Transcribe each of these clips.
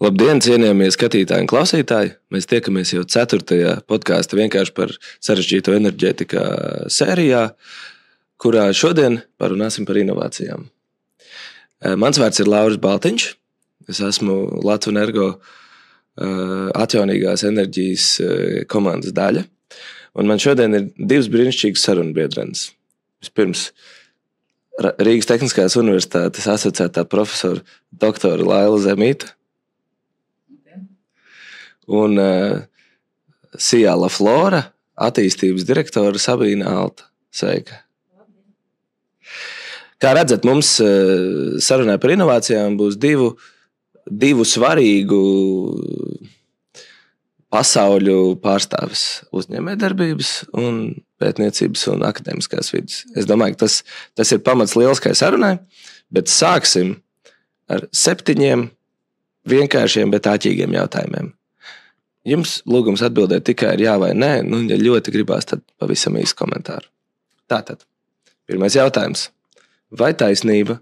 Labdien, cienījamie skatītāji un klausītāji! Mēs tiekamies jau 4. podkāsta vienkārši par sarežģīto enerģētikā sērijā, kurā šodien parunāsim par inovācijām. Mans vārds ir Lauris Baltiņš. Es esmu Latvijas Energo atjaunīgās enerģijas komandas daļa. Un man šodien ir divas brīnišķīgas sarunbiedrenes. Vispirms Rīgas Tehniskās universitātes asociētā profesora doktora Laila Zemīte un Sijā Laflora attīstības direktora Sabīna Alta. Sveika! Kā redzat, mums sarunā par inovācijām būs divu svarīgu pasauļu pārstāvis - uzņēmējdarbības un pētniecības un akadēmiskās vides. Es domāju, ka tas ir pamats lieliskai sarunai, bet sāksim ar 7 vienkāršiem, bet āķīgiem jautājumiem. Jums lūgums atbildēt tikai ar jā vai nē, ja ļoti gribās, tad pavisam īsi komentāru. Tātad, pirmais jautājums. Vai taisnība,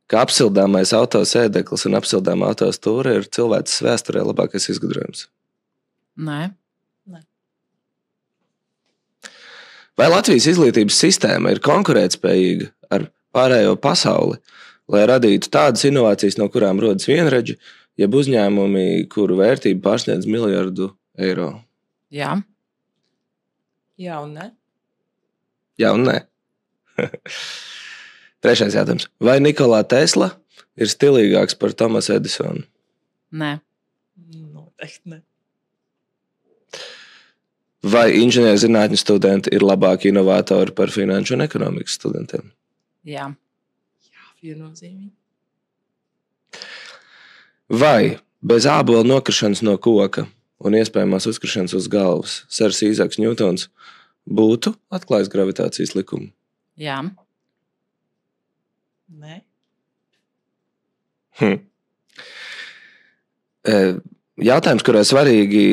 ka apsildāmais autosēdeklis un apsildāmā autostūra ir cilvēces vēsturē labākais izgudrojums? Nē. Vai Latvijas izglītības sistēma ir konkurētspējīga ar pārējo pasauli, lai radītu tādas inovācijas, no kurām rodas vienredži, jeb uzņēmumi, kuru vērtība pārsniedz $1 miljardu? Jā. Jā un nē. Jā un nē. Trešais jautājums. Vai Nikolā Tesla ir stilīgāks par Tomasu Edisonu? Nē. Noteikti ne. Vai inženierzinātņu studenti ir labāki inovatori par finanšu un ekonomikas studentiem? Jā. Jā, viennozīmīgi. Vai bez ābola nokrišanas no koka un iespējamās uzkrišanas uz galvas Sers Īzaks Ņūtons būtu atklājis gravitācijas likumu? Jā. Nē. Jautājums, kurā svarīgi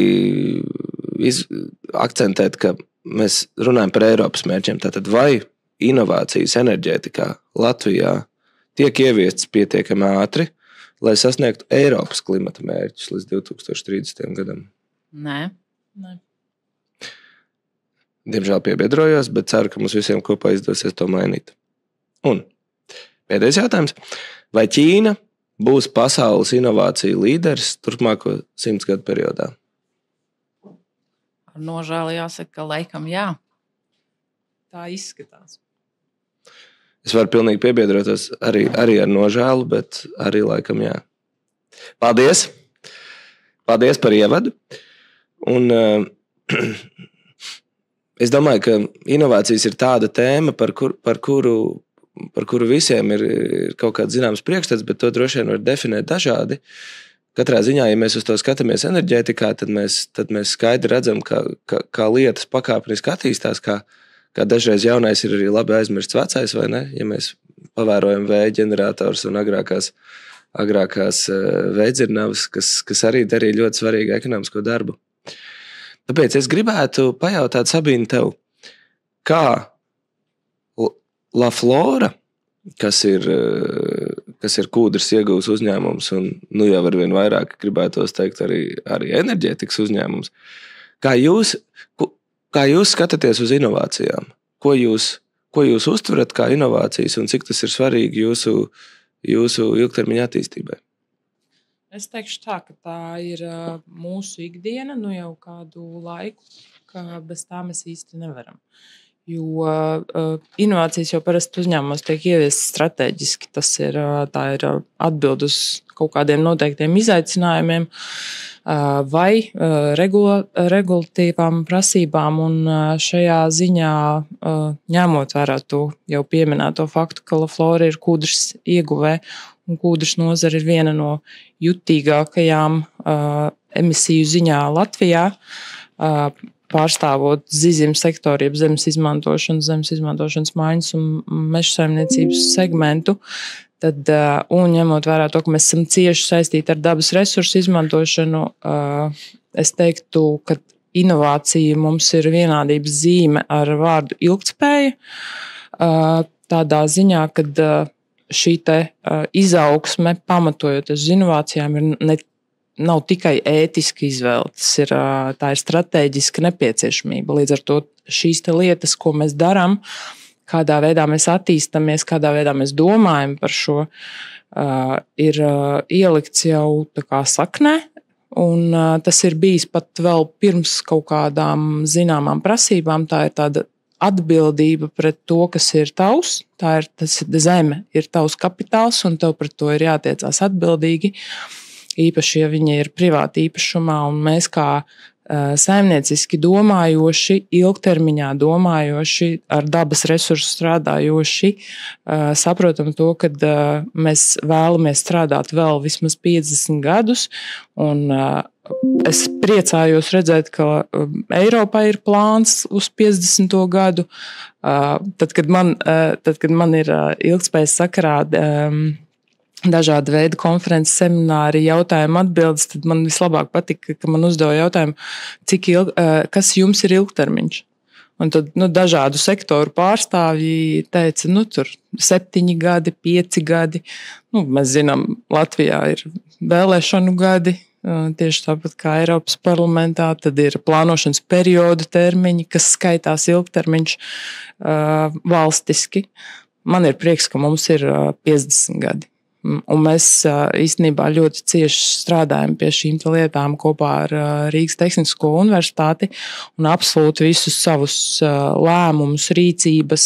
akcentēt, ka mēs runājam par Eiropas mērķiem. Tātad, vai inovācijas enerģētikā Latvijā tiek ieviestas pietiekami ātri, lai sasniegtu Eiropas klimata mērķus līdz 2030. gadam? Nē. Diemžēl piebiedrojos, bet ceru, ka mums visiem kopā izdosies to mainīt. Un pēdējais jautājums. Vai Ķīna būs pasaules inovāciju līderis turpmāko 100 gadu periodā? Ar nožēlu jāsaka, ka laikam jā. Tā izskatās. Es varu pilnīgi piebiedroties arī ar nožēlu, bet arī laikam jā. Paldies! Paldies par ievadu. Un es domāju, ka inovācijas ir tāda tēma, par kuru visiem ir kaut kāds zināms priekšstats, bet to droši vien var definēt dažādi. Katrā ziņā, ja mēs uz to skatāmies enerģētikā, tad mēs skaidri redzam, kā lietas pakāpeniski attīstās, kā dažreiz jaunais ir arī labi aizmirsts vecais, vai ne? Ja mēs pavērojam vēja ģenerators un agrākās vējdzirnavas, kas arī darīja ļoti svarīgu ekonomisko darbu. Tāpēc es gribētu pajautāt, Sabīne, tev, kā Laflora, kas ir kūdras iegūs uzņēmums un jau arvien vairāk gribētos teikt arī enerģētikas uzņēmums, kā jūs skatāties uz inovācijām? Ko jūs uztverat kā inovācijas un cik tas ir svarīgi jūsu ilgtermiņa attīstībai? Es teikšu tā, ka tā ir mūsu ikdiena jau kādu laiku, ka bez tā mēs īsti nevaram. Jo inovācijas jau parasti uzņēmumos tiek ieviestas strateģiski. Tā ir atbild uz kaut kādiem noteiktiem izaicinājumiem vai regulatīvām prasībām. Un šajā ziņā, ņemot vērā to jau pieminēto faktu, ka Laflora ir kūdras ieguvē un kūdras nozare ir viena no jutīgākajām emisiju ziņā Latvijā, pārstāvot zizimu sektoru, jeb zemes izmantošanas maiņas un meža saimniecības segmentu, tad, un ņemot vērā to, ka mēs esam cieši saistīti ar dabas resursu izmantošanu, es teiktu, ka inovācija mums ir vienādības zīme ar vārdu ilgtspēja. Tādā ziņā, kad šī izaugsme, pamatojoties uz inovācijām, ir ne nav tikai ētiska izvēle, tā ir strateģiska nepieciešamība. Līdz ar to šīs lietas, ko mēs darām, kādā veidā mēs attīstāmies, kādā veidā mēs domājam par šo, ir ielikts jau tā kā saknē. Un tas ir bijis pat vēl pirms kaut kādām zināmām prasībām. Tā ir tāda atbildība pret to, kas ir tavs. Tas ir zeme, ir tavs kapitāls, un tev pret to ir jātiecās atbildīgi. Īpaši, ja viņi ir privāti īpašumā, un mēs kā saimnieciski domājoši, ilgtermiņā domājoši, ar dabas resursu strādājoši, saprotam to, ka mēs vēlamies strādāt vēl vismaz 50 gadus. Un es priecājos redzēt, ka Eiropā ir plāns uz 50. gadu. Tad, kad man ir ilgtspējas sakarā dažādi veidi konferences, semināri, jautājumu atbildes, tad man vislabāk patika, ka man uzdeva jautājumu, kas jums ir ilgtermiņš. Un tad dažādu sektoru pārstāvji teica, tur 7 gadi, 5 gadi. Mēs zinām, Latvijā ir vēlēšanu gadi, tieši tāpat kā Eiropas parlamentā, tad ir plānošanas periodu termiņi, kas skaitās ilgtermiņš valstiski. Man ir prieks, ka mums ir 50 gadi. Un mēs īstenībā ļoti cieši strādājam pie šīm lietām kopā ar Rīgas Tehnisko universitāti un absolūti visus savus lēmumus, rīcības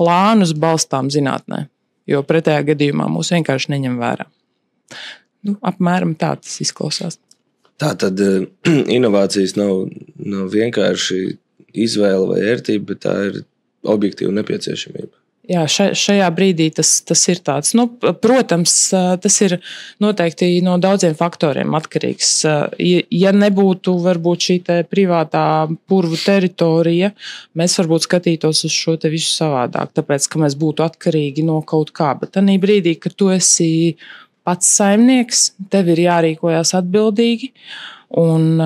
plānus balstām zinātnē, jo pretējā gadījumā mūs vienkārši neņem vērā. Apmēram tā tas izklausās. Tā tad inovācijas nav vienkārši izvēle vai ērtība, bet tā ir objektīva nepieciešamība. Jā, šajā brīdī tas ir tāds. Protams, tas ir noteikti no daudziem faktoriem atkarīgs. Ja nebūtu varbūt šī privātā purvu teritorija, mēs varbūt skatītos uz šo visu savādāk, tāpēc, ka mēs būtu atkarīgi no kaut kā. Bet tajā brīdī, kad tu esi pats saimnieks, tev ir jārīkojas atbildīgi un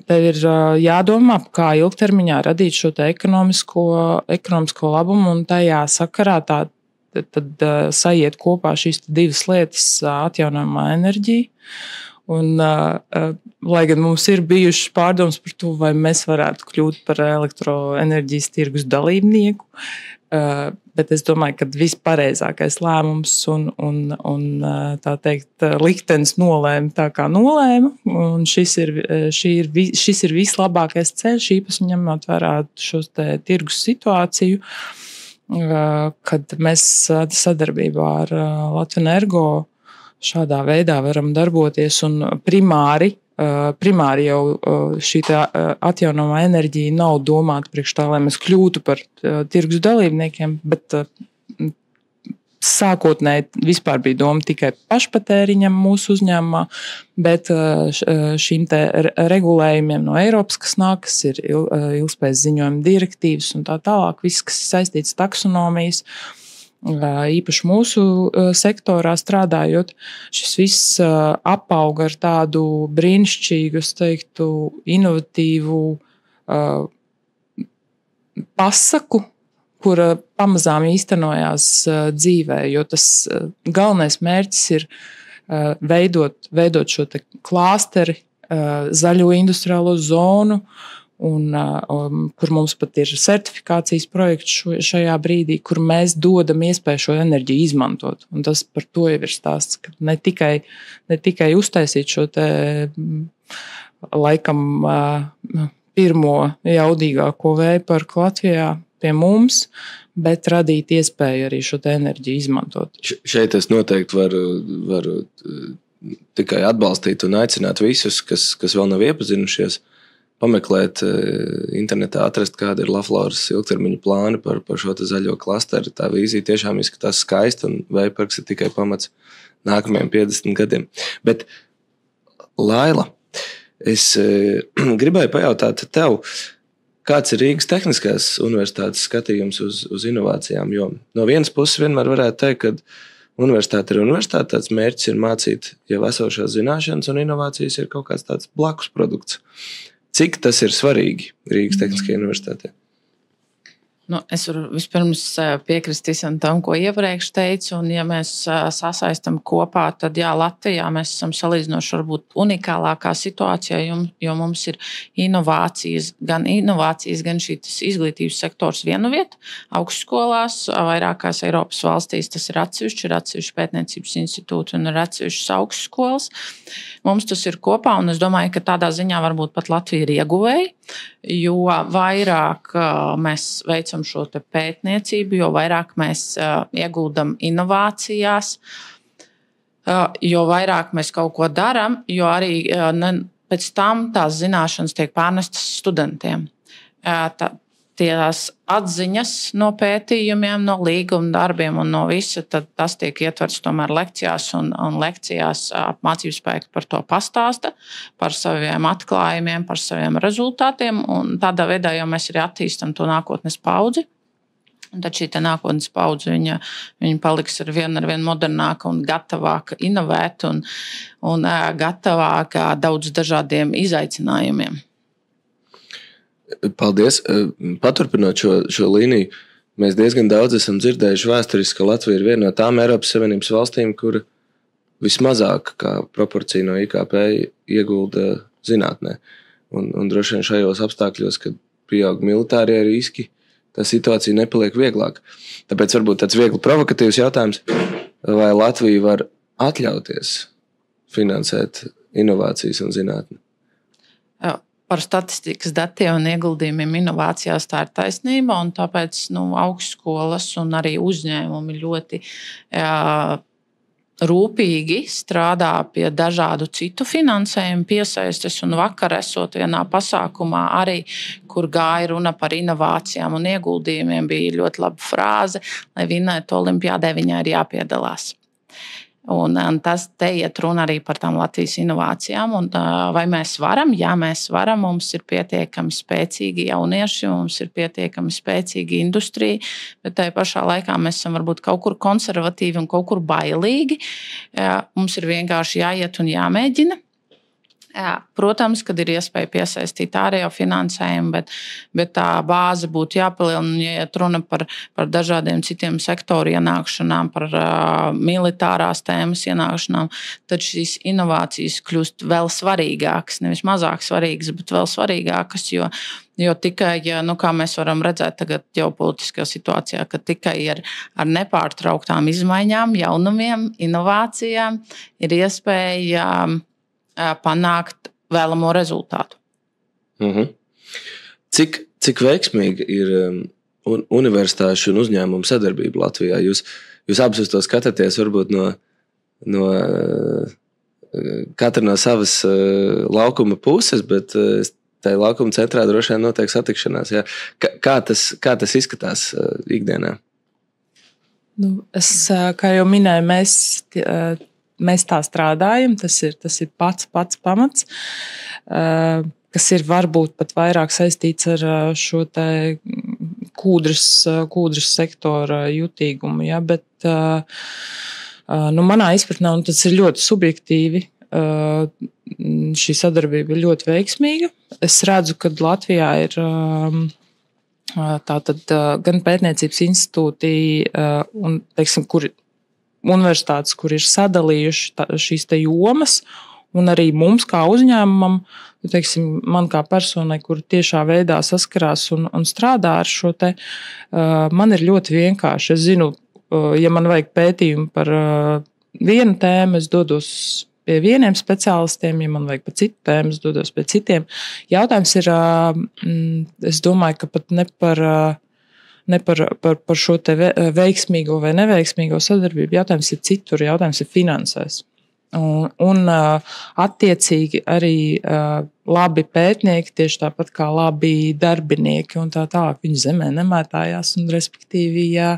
tev ir jādomā, kā ilgtermiņā radīt šo ekonomisko labumu, un tajā sakarā tad sajiet kopā šīs divas lietas - atjaunojamā enerģija. Un, lai gan mums ir bijušas pārdomas par to, vai mēs varētu kļūt par elektroenerģijas tirgus dalībnieku, bet es domāju, ka vispareizākais lēmums un tā teikt liktenis nolēma tā, kā nolēma, un šis ir vislabākais ceļš, īpaši ņemot vērā šo tirgus situāciju, kad mēs sadarbībā ar Latvenergo šādā veidā varam darboties, un primāri jau šī atjaunojamā enerģija nav domāta priekš tā, lai mēs kļūtu par tirgus dalībniekiem, bet sākotnēji vispār bija doma tikai pašpatēriņam mūsu uzņēmumā, bet šīm regulējumiem no Eiropas, kas nāk, kas ir ilgspējas ziņojuma direktīvas un tā tālāk, viss, kas ir saistīts taksonomijas, īpaši mūsu sektorā strādājot, šis viss apauga ar tādu brīnišķīgu, es teiktu, inovatīvu pasaku, kura pamazām īstenojās dzīvē, jo tas galvenais mērķis ir veidot šo klāsteri, zaļo industriālo zonu, un kur mums pat ir certifikācijas projekts šajā brīdī, kur mēs dodam iespēju šo enerģiju izmantot. Un tas par to jau ir stāsts, ka ne tikai uztaisīt šo laikam pirmo jaudīgāko vējparku Latvijā pie mums, bet radīt iespēju arī šo enerģiju izmantot. Šeit es noteikti varu tikai atbalstīt un aicināt visus, kas vēl nav iepazinušies, pameklēt internetā, atrast, kāda ir Lafloras ilgtermiņa plāni par šo zaļo klasteri. Tā vīzija tiešām izskatās skaista, un vējparks ir tikai pamats nākamajiem 50 gadiem. Bet, Laila, es gribēju pajautāt tev, kāds ir Rīgas Tehniskās universitātes skatījums uz inovācijām? Jo no vienas puses vienmēr varētu teikt, ka universitāte ir universitāte, tāds mērķis ir mācīt jau esošās zināšanas, un inovācijas ir kaut kāds tāds blakus produkts. Cik tas ir svarīgi Rīgas Tehniskajai universitātei? Es varu vispirms piekrist visam tam, ko iepriekš teicu. Un, ja mēs sasaistam kopā, tad jā, Latvijā mēs esam salīdzinoši varbūt unikālākā situācijā, jo mums ir inovācijas, gan šīs izglītības sektors vienu vietu, augstskolās, vairākās Eiropas valstīs tas ir atsevišķi pētniecības institūti un ir atsevišķas augstskolas. Mums tas ir kopā, un es domāju, ka tādā ziņā varbūt pat Latvija ir ieguvēja, jo vairāk mēs veicam šo te pētniecību, jo vairāk mēs ieguldam inovācijās, jo vairāk mēs kaut ko darām, jo arī pēc tam tās zināšanas tiek pārnestas studentiem. Tās atziņas no pētījumiem, no līguma darbiem un no visa, tad tas tiek ietverts tomēr lekcijās, un lekcijās mācību spēki par to pastāsta, par saviem atklājumiem, par saviem rezultātiem, un tādā veidā jau mēs arī attīstam to nākotnes paudzi. Un tad šī nākotnes paudze, viņa paliks ar vien modernāka un gatavāka inovēt un gatavāka daudz dažādiem izaicinājumiem. Paldies. Paturpinot šo līniju, mēs diezgan daudz esam dzirdējuši vēsturiski, ka Latvija ir viena no tām Eiropas Savienības valstīm, kur vismazāk kā proporcija no IKP iegulda zinātnē. Un droši vien šajos apstākļos, kad pieaug militārie riski, tā situācija nepaliek vieglāka. Tāpēc varbūt tāds viegli provokatīvs jautājums, vai Latvija var atļauties finansēt inovācijas un zinātni? Par statistikas datiem un ieguldījumiem inovācijās tā ir taisnība, un tāpēc augstskolas un arī uzņēmumi ļoti rūpīgi strādā pie dažādu citu finansējumu piesaistes, un vakar esot vienā pasākumā arī, kur gāja runa par inovācijām un ieguldījumiem, bija ļoti laba frāze, lai vinnētu olimpiādē, viņai ir jāpiedalās. Un tas te iet runa arī par tām Latvijas inovācijām. Un, vai mēs varam? Jā, mēs varam. Mums ir pietiekami spēcīgi jaunieši, mums ir pietiekami spēcīga industrija, bet tajā pašā laikā mēs esam varbūt kaut kur konservatīvi un kaut kur bailīgi. Mums ir vienkārši jāiet un jāmēģina. Protams, kad ir iespēja piesaistīt ārējo finansējumu, bet tā bāze būtu jāpalielina, ja iet runa par dažādiem citiem sektoru ienākšanām, par militārās tēmas ienākšanām, tad šīs inovācijas kļūst vēl svarīgākas, nevis mazāk svarīgas, bet vēl svarīgākas, jo tikai, kā mēs varam redzēt tagad ģeopolitiskajā situācijā, ka tikai ar nepārtrauktām izmaiņām, jaunumiem, inovācijām ir iespēja panākt vēlamo rezultātu. Cik veiksmīga ir universitāšu un uzņēmumu sadarbība Latvijā? Jūs abas uz to skatāties varbūt no katra no savas laukuma puses, bet tajā laukuma centrā droši vien notiek satikšanās. Jā. Kā tas izskatās ikdienā? Kā jau minēju, mēs tā strādājam, tas ir pats pamats, kas ir varbūt pat vairāk saistīts ar šo te kūdras sektora jutīgumu. Ja? Bet manā izpratnē, un tas ir ļoti subjektīvi, šī sadarbība ir ļoti veiksmīga. Es redzu, ka Latvijā ir tātad gan pētniecības institūti, un, teiksim, universitātes, kur ir sadalījuši šīs te jomas, un arī mums kā uzņēmumam, teiksim, man kā personai, kur tiešā veidā saskarās un strādā ar šo te, man ir ļoti vienkārši. Es zinu, ja man vajag pētījumu par vienu tēmu, es dodos pie vieniem speciālistiem, ja man vajag par citu tēmu, es dodos pie citiem. Jautājums ir, es domāju, ka pat ne par šo te veiksmīgo vai neveiksmīgo sadarbību. Jautājums ir citur, jautājums ir finansēs. Un attiecīgi arī labi pētnieki, tieši tāpat kā labi darbinieki un tā tālāk, viņi zemē nemētājās. Un, respektīvi, ja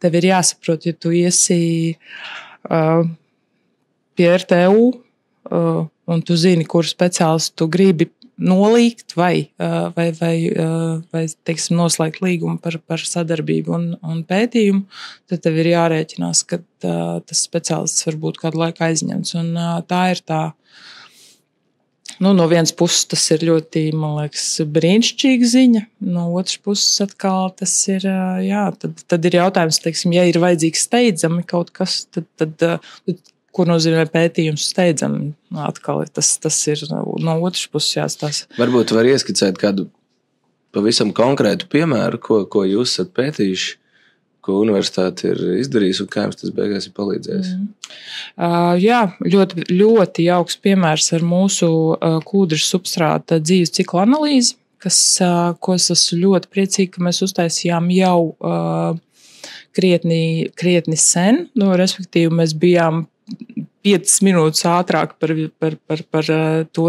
tev ir jāsaprot, ja tu iesi pie RTU un tu zini, kuru speciālistu tu gribi nolīgt vai teiksim, noslēgt līgumu par sadarbību un pētījumu, tad tev ir jārēķinās, ka tas speciālists var būt kādu laiku aizņemts. Un tā ir tā No vienas puses tas ir ļoti, man liekas, brīnišķīga ziņa. No otras puses atkal tas ir, tad ir jautājums, teiksim, ja ir vajadzīgs steidzami kaut kas, tad ko nozīmē pētījums steidzami? Atkal tas ir no otras puses jāstāsta. Varbūt var ieskicēt kādu pavisam konkrētu piemēru, ko jūs esat pētījuši, ko universitāte ir izdarījusi un kā jums tas beigās ir palīdzējis? Jā, ļoti, ļoti jauks piemērs ar mūsu kūdras substrāta dzīves cikla analīzi, ko es esmu ļoti priecīga, ka mēs uztaisījām jau krietni sen. Respektīvi, mēs bijām 5 minūtes ātrāk par to,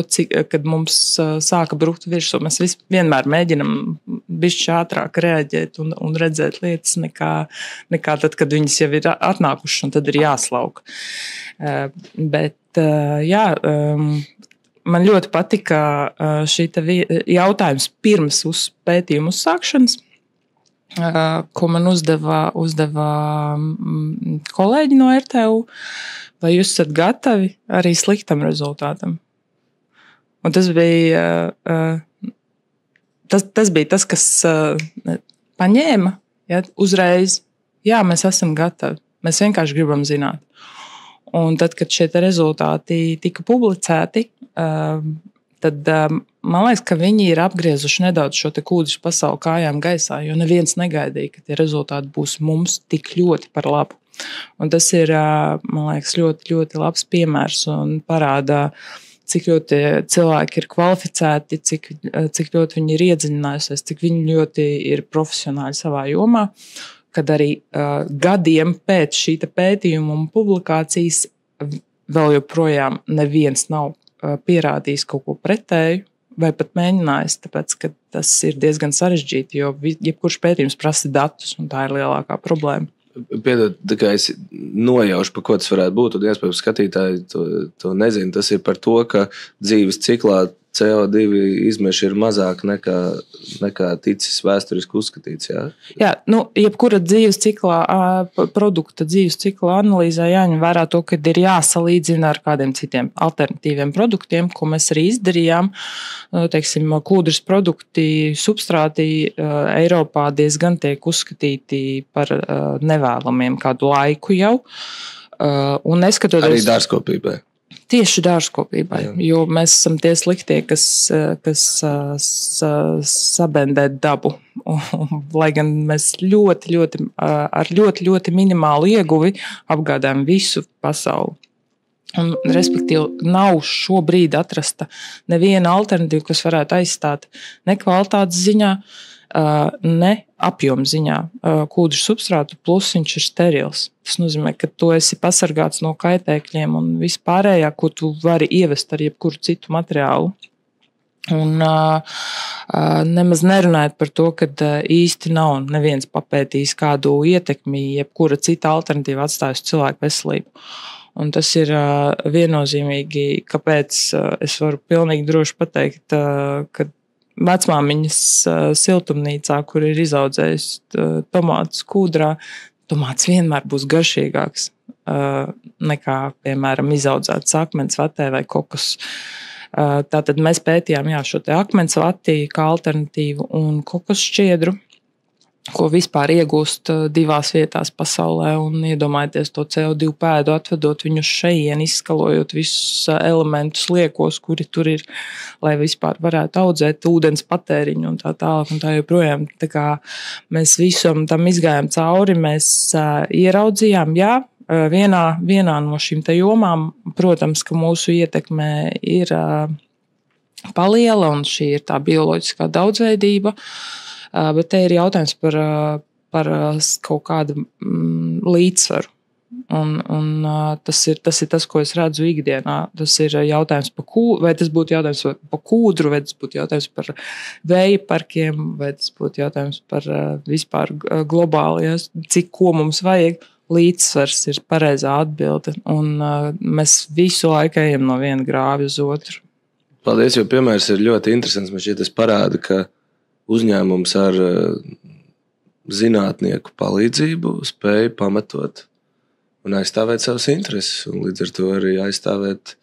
kad mums sāka brukt virsū. Mēs vienmēr mēģinam bišķi ātrāk reaģēt un redzēt lietas nekā tad, kad viņas jau ir atnākušas un tad ir jāslauka. Bet, man ļoti patika šī jautājums pirms pētījuma uzsākšanas, ko man uzdeva kolēģi no RTU. Vai jūs esat gatavi arī sliktam rezultātam? Un tas bija tas, kas paņēma uzreiz. Jā, mēs esam gatavi. Mēs vienkārši gribam zināt. Un tad, kad šie rezultāti tika publicēti, tad man liekas, ka viņi ir apgriezuši nedaudz šo kūdras pasauli kājām gaisā, jo neviens negaidīja, ka tie rezultāti būs mums tik ļoti par labu. Un tas ir, man liekas, ļoti, ļoti labs piemērs un parāda, cik ļoti cilvēki ir kvalificēti, cik ļoti viņi ir iedziļinājusies, cik viņi ļoti ir profesionāli savā jomā, kad arī gadiem pēc šī pētījuma un publikācijas vēl joprojām neviens nav pierādījis kaut ko pretēju vai pat mēģinājis, tāpēc, ka tas ir diezgan sarežģīti, jo jebkurš pētījums prasa datus, un tā ir lielākā problēma. Piedod, tā kā es nojaušu, par ko tas varētu būt, un iespējams skatītāji to nezina. Tas ir par to, ka dzīves ciklā CO2 izmeši ir mazāk nekā ticis vēsturiski uzskatīts. Jā, jebkura dzīves ciklā, produkta dzīves cikla analīzē jāņem vērā to, ka ir jāsalīdzina ar kādiem citiem alternatīviem produktiem, ko mēs arī izdarījām. Teiksim, kūdras produkti, substrāti Eiropā diezgan tiek uzskatīti par nevēlamiem kādu laiku jau. Un neskatoties... Arī dārzkopībai. Tieši dārzkopībai, jo mēs esam tie sliktie, kas sabendē dabu. Lai gan mēs ar ļoti minimālu ieguvi apgādājam visu pasauli. Un, respektīvi, nav šobrīd atrasta neviena alternatīva, kas varētu aizstāt ne kvalitātes ziņā, ne apjoma ziņā kūdras substrātu, plus viņš ir sterils. Tas nozīmē, ka tu esi pasargāts no kaitēkļiem un vispārējā, ko tu vari ievest ar jebkuru citu materiālu. Un nemaz nerunājot par to, ka īsti nav neviens papētījis kādu ietekmi, jebkura cita alternatīva atstājusi cilvēku veselību. Un tas ir viennozīmīgi, kāpēc es varu pilnīgi droši pateikt, ka vecmāmiņas siltumnīcā, kur ir izaudzējusi tomātus kūdrā, tomāts vienmēr būs garšīgāks nekā, piemēram, izaudzēts akmensvatē vai kokus. Tātad mēs pētījām šo akmensvati kā alternatīvu un kokos šķiedru, ko vispār iegūst 2 vietās pasaulē, un iedomājieties to CO2 pēdu, atvedot viņu šejienu, izskalojot visus elementus liekos, kuri tur ir, lai vispār varētu audzēt ūdens patēriņu un tā tālāk un tā joprojām. Tā kā mēs visam tam izgājām cauri, mēs ieraudzījām, vienā no šīm te jomām, protams, ka mūsu ietekme ir paliela, un šī ir tā bioloģiskā daudzveidība. Bet te ir jautājums par kaut kādu līdzsvaru. Un tas ir tas, ko es redzu ikdienā. Tas ir jautājums par kūdru, vai tas būtu jautājums par kūdru, vai tas būtu jautājums par vēja parkiem, vai tas būtu jautājums par vispār globāli, cik ko mums vajag. Līdzsvars ir pareizā atbilde, un mēs visu laiku ejam no viena grāvja uz otru. Paldies, jo piemērs ir ļoti interesants. Man šķiet, tas parāda, ka uzņēmums ar zinātnieku palīdzību spēja pamatot un aizstāvēt savas intereses, un līdz ar to arī aizstāvēt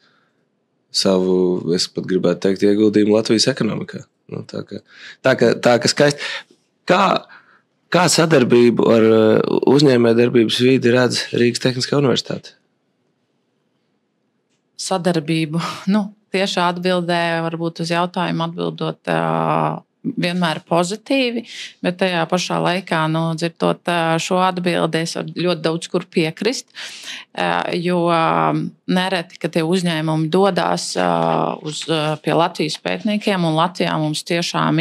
savu, es pat gribētu teikt, ieguldījumu Latvijas ekonomikā. Nu, tā ka skaisti. Kā sadarbību ar uzņēmējdarbības vidi redz Rīgas Tehniskā universitāte? Sadarbību. Tieši atbildē, varbūt uz jautājumu atbildot vienmēr pozitīvi, bet tajā pašā laikā, dzirdot šo atbildi, es varu ļoti daudz kur piekrist, jo nereti, ka tie uzņēmumi dodas pie Latvijas pētniekiem, un Latvijā mums tiešām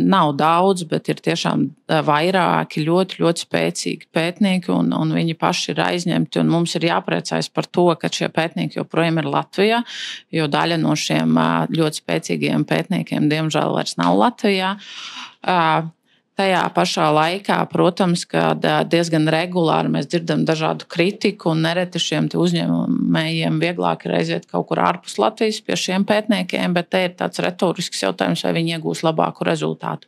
nav daudz, bet ir tiešām vairāki ļoti, ļoti spēcīgi pētnieki, un viņi paši ir aizņemti, un mums ir jāpriecājas par to, ka šie pētnieki joprojām ir Latvijā, jo daļa no šiem ļoti spēcīgiem pētniekiem, diemžēl, vairs nav Latvijā. Tajā pašā laikā, protams, kad diezgan regulāri mēs dzirdam dažādu kritiku, un nereti šiem uzņēmējiem vieglāk ir aiziet kaut kur ārpus Latvijas pie šiem pētniekiem, bet te ir tāds retorisks jautājums, vai viņi iegūs labāku rezultātu.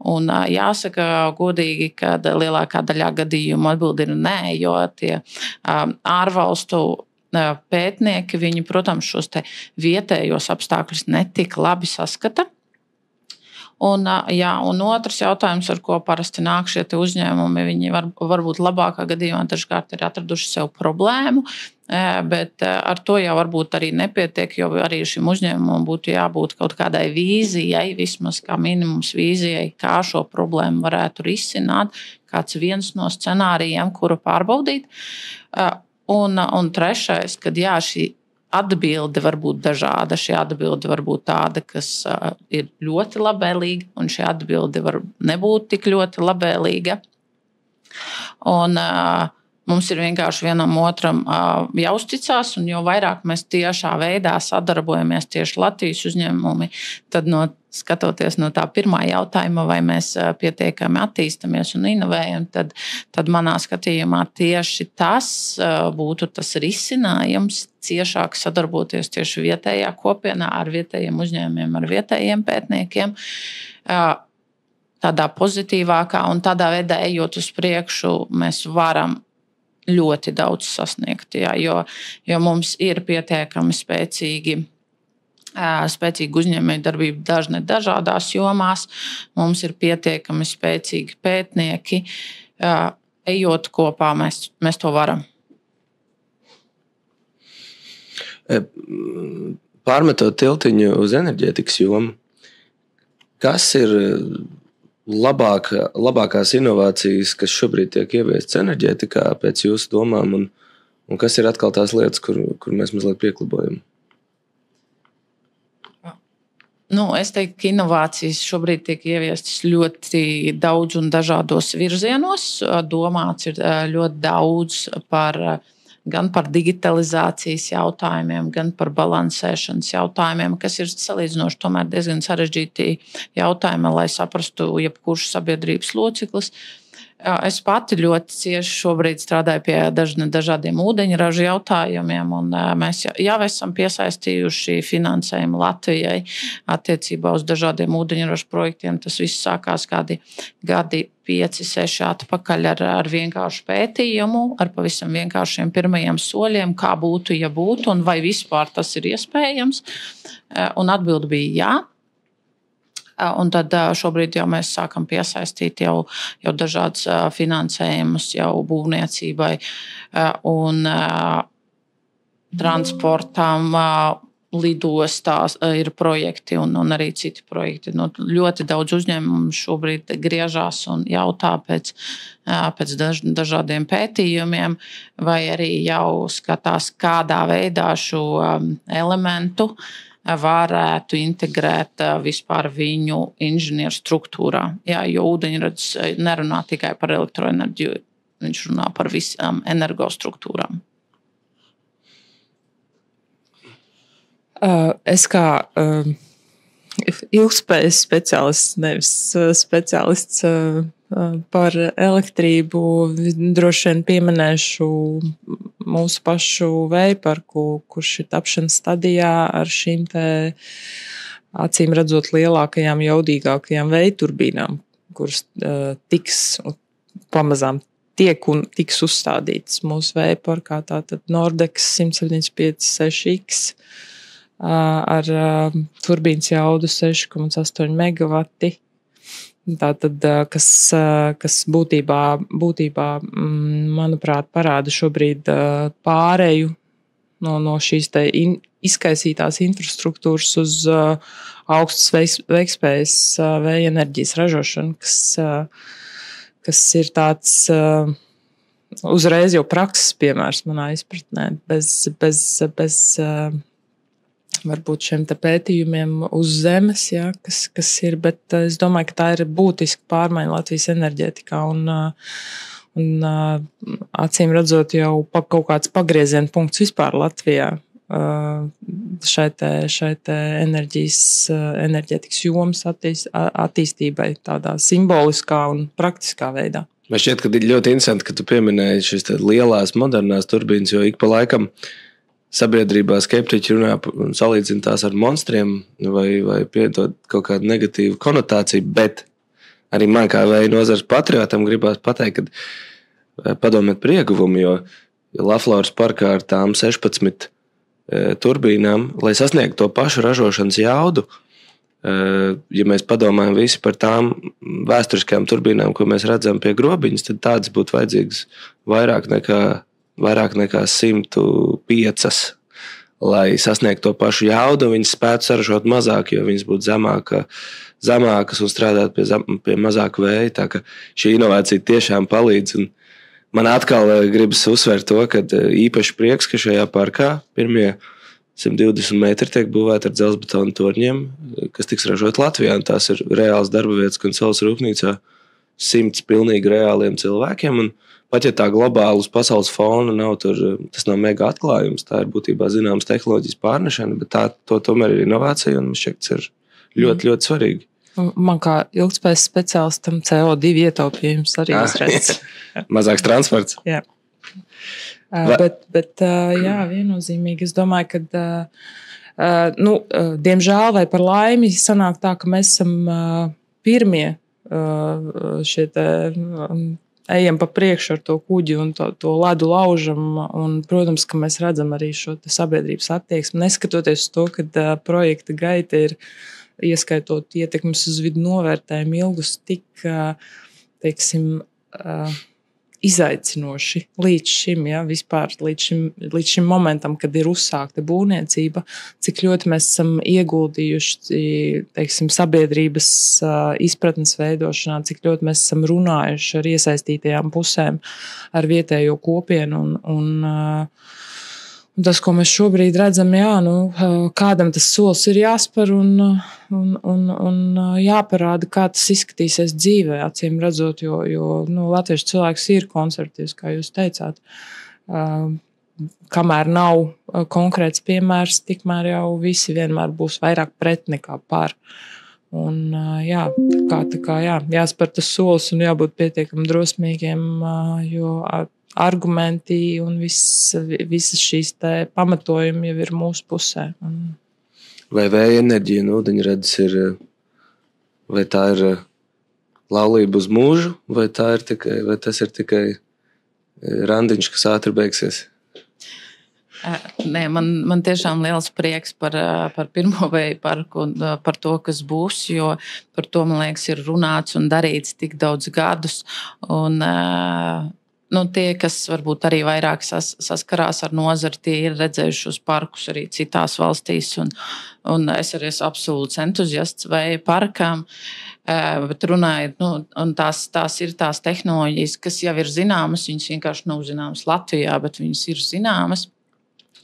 Un jāsaka godīgi, ka lielākā daļā gadījumu atbildi ir nē, jo tie ārvalstu pētnieki, viņi, protams, šos te vietējos apstākļus netik labi saskata. Un otrs jautājums, ar ko parasti nāk šie uzņēmumi, viņi varbūt labākā gadījumā dažkārt ir atraduši sev problēmu, bet ar to jau varbūt arī nepietiek, jo arī šim uzņēmumam būtu jābūt kaut kādai vīzijai, vismaz kā minimums vīzijai, kā šo problēmu varētu risināt, kāds viens no scenārijiem, kuru pārbaudīt. Un trešais, kad šī atbilde var būt dažāda. Šī atbilde var būt tāda, kas ir ļoti labvēlīga, un šī atbilde var nebūt tik ļoti labvēlīga. Un mums ir vienkārši vienam otram jāuzticās, un jo vairāk mēs tiešā veidā sadarbojamies tieši Latvijas uzņēmumi, tad skatoties no tā pirmā jautājuma, vai mēs pietiekami attīstamies un inovējam, tad manā skatījumā tieši tas būtu tas risinājums, ciešāk sadarboties tieši vietējā kopienā ar vietējiem uzņēmumiem, ar vietējiem pētniekiem, tādā pozitīvākā un tādā veidā ejot uz priekšu, mēs varam ļoti daudz sasniegt, jo mums ir pietiekami spēcīgi uzņēmējdarbība dažādās jomās, mums ir pietiekami spēcīgi pētnieki, ejot kopā, mēs to varam. Pārmetot tiltiņu uz enerģētikas jomu, kas ir labākās inovācijas, kas šobrīd tiek ieviestas enerģētikā pēc jūsu domām, un kas ir atkal tās lietas, kur mēs mazliet pieklibojam? Es teiktu, ka inovācijas šobrīd tiek ieviestas ļoti daudz un dažādos virzienos. Domāts ir ļoti daudz gan par digitalizācijas jautājumiem, gan par balansēšanas jautājumiem, kas ir salīdzinoši tomēr diezgan sarežģīti jautājumi, lai saprastu jebkurš sabiedrības loceklis. Es pati ļoti cieši šobrīd strādāju pie dažādiem ūdeņraža jautājumiem, un mēs jau esam piesaistījuši finansējumu Latvijai attiecībā uz dažādiem ūdeņraža projektiem. Tas viss sākās kādi gadi 5, 6 atpakaļ ar vienkāršu pētījumu, ar pavisam vienkāršiem pirmajiem soļiem, kā būtu, ja būtu, un vai vispār tas ir iespējams. Un atbilde bija jā. Un tad šobrīd jau mēs sākam piesaistīt jau dažādas finansējumus jau būvniecībai un transportam, lidostās ir projekti un arī citi projekti. Ļoti daudz uzņēmumu šobrīd griežās un jautā pēc dažādiem pētījumiem, vai arī jau skatās, kādā veidā šo elementu varētu integrēt vispār viņu inženieru struktūrā. Jo ūdeņradis nerunā tikai par elektroenerģiju, viņš runā par visām energostruktūrām. Es kā ilgspējas speciālists, nevis speciālists par elektrību, droši vien pieminēšu mūsu pašu vējparku, kurš ir tapšanas stadijā ar šīm te acīm redzot lielākajām, jaudīgākajām vējturbīnām, kuras pamazām tiek un tiks uzstādītas mūsu vējparkā. Tātad Nordex 175 6X. ar turbīnas jaudu 6,8 megavati. Tātad, kas būtībā, manuprāt, parāda šobrīd pāreju no šīs te izkaisītās infrastruktūras uz augstas veiktspējas vēja enerģijas ražošanu, kas ir tāds uzreiz jau prakses piemērs manā izpratnē, bez varbūt šiem te pētījumiem uz zemes, ja, kas ir, bet es domāju, ka tā ir būtiska pārmaiņa Latvijas enerģētikā un acīm redzot jau kaut kāds pagrieziena punkts vispār Latvijā šai te enerģētikas jomas attīstībai tādā simboliskā un praktiskā veidā. Man šķiet, ka ir ļoti interesanti, ka tu pieminēji šīs lielās, modernās turbīnas, jo ik pa laikam sabiedrībā skeptiķi runā un salīdzina tās ar monstriem vai piedod kaut kādu negatīvu konotāciju, bet arī man kā vēja nozares patriotam gribās pateikt, ka padomāt par ieguvumu, jo Laflauras parkā ar tām 16 turbīnām, lai sasniegtu to pašu ražošanas jaudu, ja mēs padomājam visi par tām vēsturiskajām turbīnām, ko mēs redzam pie grobiņas, tad tādas būtu vajadzīgas vairāk nekā 105, lai sasniegtu to pašu jaudu, viņas spētu saražot mazāk, jo viņas būtu zemākas un strādāt pie mazāka vēja. Tā ka šī inovācija tiešām palīdz. Un man atkal gribas uzsvērt to, ka īpaši prieks, ka šajā parkā pirmie 120 metri tiek būvēti ar dzelzbetona torņiem, kas tiks ražot Latvijā. Un tās ir reāls darba vietas Konsolas rūpnīcā 100 pilnīgi reāliem cilvēkiem. Un pat ja tā globāli uz pasaules fona tas nav mega atklājums, tā ir būtībā zināmas tehnoloģijas pārnešana, bet to tomēr ir inovācija un šķiet, tas ir ļoti, ļoti svarīgi. Man kā ilgspējas speciālistam CO2 ietaupījums arī uzreiz. Mazāks transports. Jā. Bet jā, viennozīmīgi. Es domāju, ka diemžēl vai par laimi sanāk tā, ka mēs esam pirmie šie te ejam pa priekšu ar to kuģi un to ledu laužam. Un, protams, ka mēs redzam arī šo sabiedrības attieksmi. Neskatoties uz to, ka projekta gaita ir, ieskaitot ietekmes uz vidu novērtējumu, ilgus tik, teiksim, izaicinoši līdz šim, ja, vispār līdz šim momentam, kad ir uzsākta būvniecība, cik ļoti mēs esam ieguldījuši, teiksim, sabiedrības izpratnes veidošanā, cik ļoti mēs esam runājuši ar iesaistītajām pusēm, ar vietējo kopienu un tas, ko mēs šobrīd redzam, kādam tas solis ir jāspēr un jāparāda, kā tas izskatīsies dzīvē, acīm redzot, jo latviešu cilvēks ir konservatīvs, kā jūs teicāt. Kamēr nav konkrēts piemērs, tikmēr jau visi vienmēr būs vairāk pret nekā par. Un, jāspēr tas solis un jābūt pietiekami drosmīgiem, jo argumenti un visas šīs pamatojumi jau ir mūsu pusē. Vai vēja enerģija un ūdeņradis vai tā ir laulība uz mūžu, vai tas ir tikai randiņš, kas ātri beigsies? Nē, man tiešām liels prieks par pirmo vēja parku un par to, kas būs, jo par to, man liekas, ir runāts un darīts tik daudz gadus. Un tie, kas varbūt arī vairāk saskarās ar nozari, tie ir redzējuši šos parkus arī citās valstīs. Un es arī esmu absolūts entuziasts vēja parkām. Bet runājot, un tās ir tās tehnoloģijas, kas jau ir zināmas, viņas vienkārši nav zināmas Latvijā, bet viņas ir zināmas.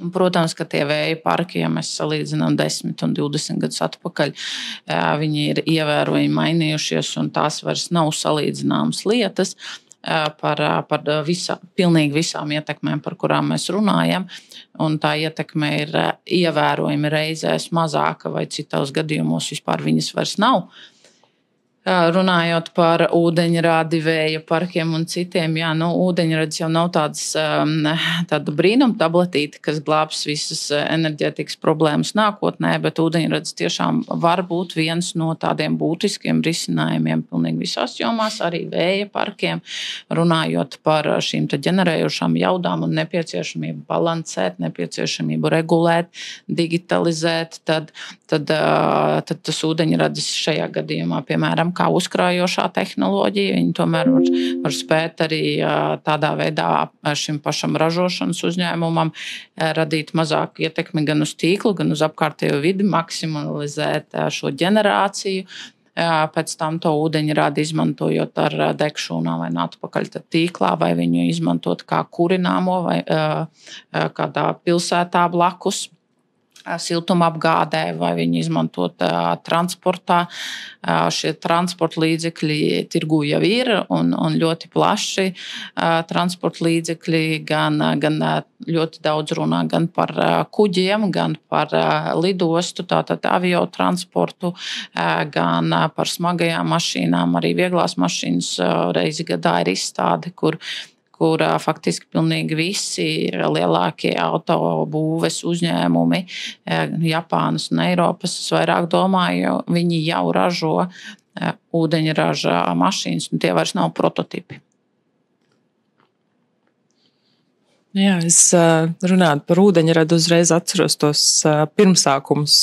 Un, protams, ka tie vēja parki, ja mēs salīdzinām 10 un 20 gadus atpakaļ, viņi ir ievērojami mainījušies, un tās vairs nav salīdzināmas lietas par pilnīgi visām ietekmēm, par kurām mēs runājam. Un tā ietekme ir ievērojami reizēs mazāka, vai citos gadījumos vispār viņas vairs nav. Runājot par ūdeņradi, vēja parkiem un citiem, ūdeņradis jau nav tāda brīnuma tabletīte, kas glābs visas enerģētikas problēmas nākotnē, bet ūdeņradis tiešām var būt viens no tādiem būtiskiem risinājumiem pilnīgi visās jomās, arī vēja parkiem. Runājot par šīm ģenerējošām jaudām un nepieciešamību balansēt, nepieciešamību regulēt, digitalizēt, tad tas ūdeņradis šajā gadījumā, piemēram, kā uzkrājošā tehnoloģija. Viņi tomēr var spēt arī tādā veidā šim pašam ražošanas uzņēmumam radīt mazāku ietekmi gan uz tīklu, gan uz apkārtējo vidi, maksimalizēt šo ģenerāciju. Pēc tam to ūdeņradi izmantojot ar degšūnām vai atpakaļ tīklā, vai viņu izmantot kā kurināmo vai kādā pilsētā blakus. Siltumapgādē, vai viņi izmantot transportā. Šie transporta līdzekļi tirgū jau ir un ļoti plaši transporta līdzekļi, gan ļoti daudz runā gan par kuģiem, gan par lidostu, tātad aviotransportu, gan par smagajām mašīnām. Arī vieglās mašīnas reizi gadā ir izstāde, kur faktiski pilnīgi visi lielākie autobūves uzņēmumi, Japānas un Eiropas, es vairāk domāju, viņi jau ražo ūdeņraža mašīnas, un tie vairs nav prototipi. Jā, es runāju par ūdeņradu, uzreiz atceros tos pirmsākumus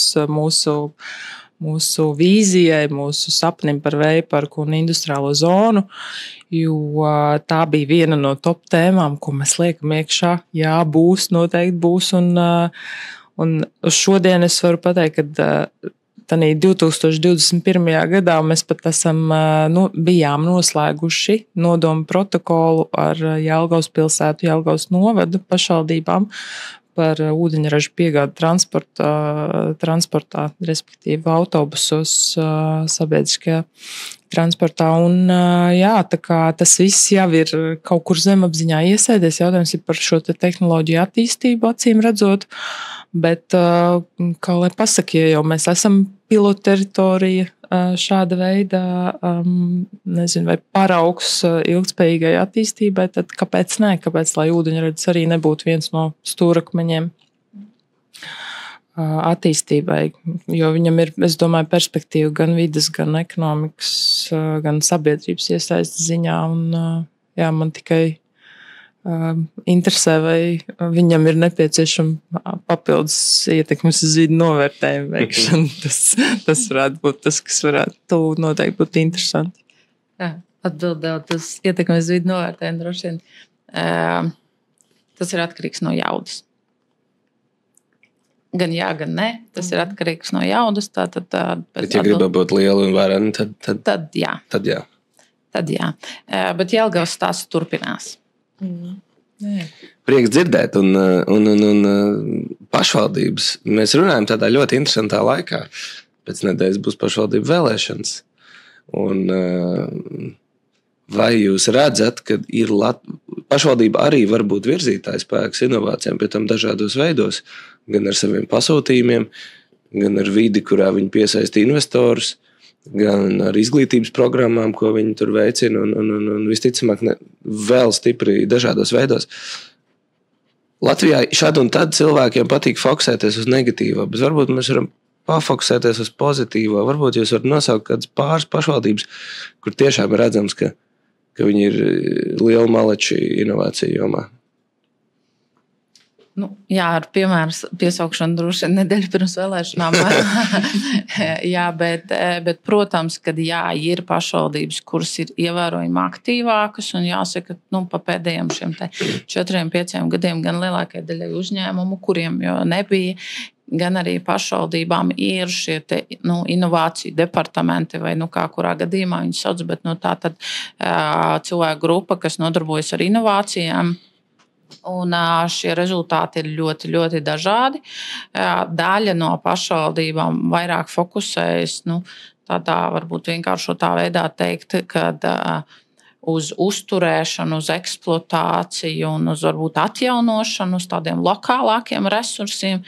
mūsu vīzijai, mūsu sapnim par vēja parku un industriālo zonu, jo tā bija viena no top tēmām, ko mēs liekam iekšā. Jā, noteikti būs, un uz šodien es varu pateikt, ka tādā 2021. gadā mēs pat bijām noslēguši nodomu protokolu ar Jelgavas pilsētu, Jelgavas novadu pašvaldībām par ūdeņraža piegādi transportā, respektīvi autobusos, sabiedriskajā transportā. Un, jā, tā kā tas viss jau ir kaut kur zemapziņā iesēdies, jautājums ir par šo tehnoloģiju attīstību, acīm redzot, bet, kā lai pasaka, ja jau mēs esam pilotu teritorija šāda veida, nezinu, vai paraugs ilgtspējīgai attīstībai, tad kāpēc ne? Kāpēc, lai ūdeņradis arī nebūtu viens no stūrakmeņiem attīstībai? Jo viņam ir, es domāju, perspektīva gan vides, gan ekonomikas, gan sabiedrības iesaistes ziņā. Un, jā, man tikai interesē, vai viņam ir nepieciešama papildus ietekmes uz vidi novērtējumu veikšana. Tas varētu būt tas, kas varētu noteikti būt interesanti. Jā, atbildot uz ietekmes uz vidi novērtējumu droši vien. Tas ir atkarīgs no jaudas. Gan jā, gan nē. Tas ir atkarīgs no jaudas. Bet, ja gribam būt liela un vareni, tad jā. Tad jā. Bet Jelgavas stāsts turpinās. Prieks dzirdēt, un pašvaldības. Mēs runājam tādā ļoti interesantā laikā. Pēc nedēļas būs pašvaldību vēlēšanas. Un, vai jūs redzat, ka pašvaldība arī var būt virzītājs spēks inovācijām, pie tam dažādos veidos, gan ar saviem pasūtījumiem, gan ar vidi, kurā viņi piesaista investorus, gan ar izglītības programmām, ko viņi tur veicina, un visticamāk vēl stipri dažādos veidos. Latvijā šad un tad cilvēkiem patīk fokusēties uz negatīvo, bet varbūt mēs varam pafokusēties uz pozitīvo. Varbūt jūs varat nosaukt kādas pāris pašvaldības, kur tiešām ir redzams, ka viņi ir liela maleči inovāciju jomā. Jā, ar piemēru piesaukšanu droši vien nedēļu pirms vēlēšanām. Jā, bet protams, ka jā, ir pašvaldības, kuras ir ievērojami aktīvākas, un jāsaka, pa pēdējiem šiem 4-5 gadiem gan lielākajai daļai uzņēmumu, kuriem jau nebija, gan arī pašvaldībām ir šie inovāciju departamenti, vai kā kurā gadījumā viņi sauc, bet tā tad cilvēku grupa, kas nodarbojas ar inovācijām. Un šie rezultāti ir ļoti, ļoti dažādi. Daļa no pašvaldībām vairāk fokusējas, tādā varbūt vienkāršotā veidā teikt, kad uz uzturēšanu, uz eksploatāciju un uz varbūt atjaunošanu, uz tādiem lokālākiem resursiem,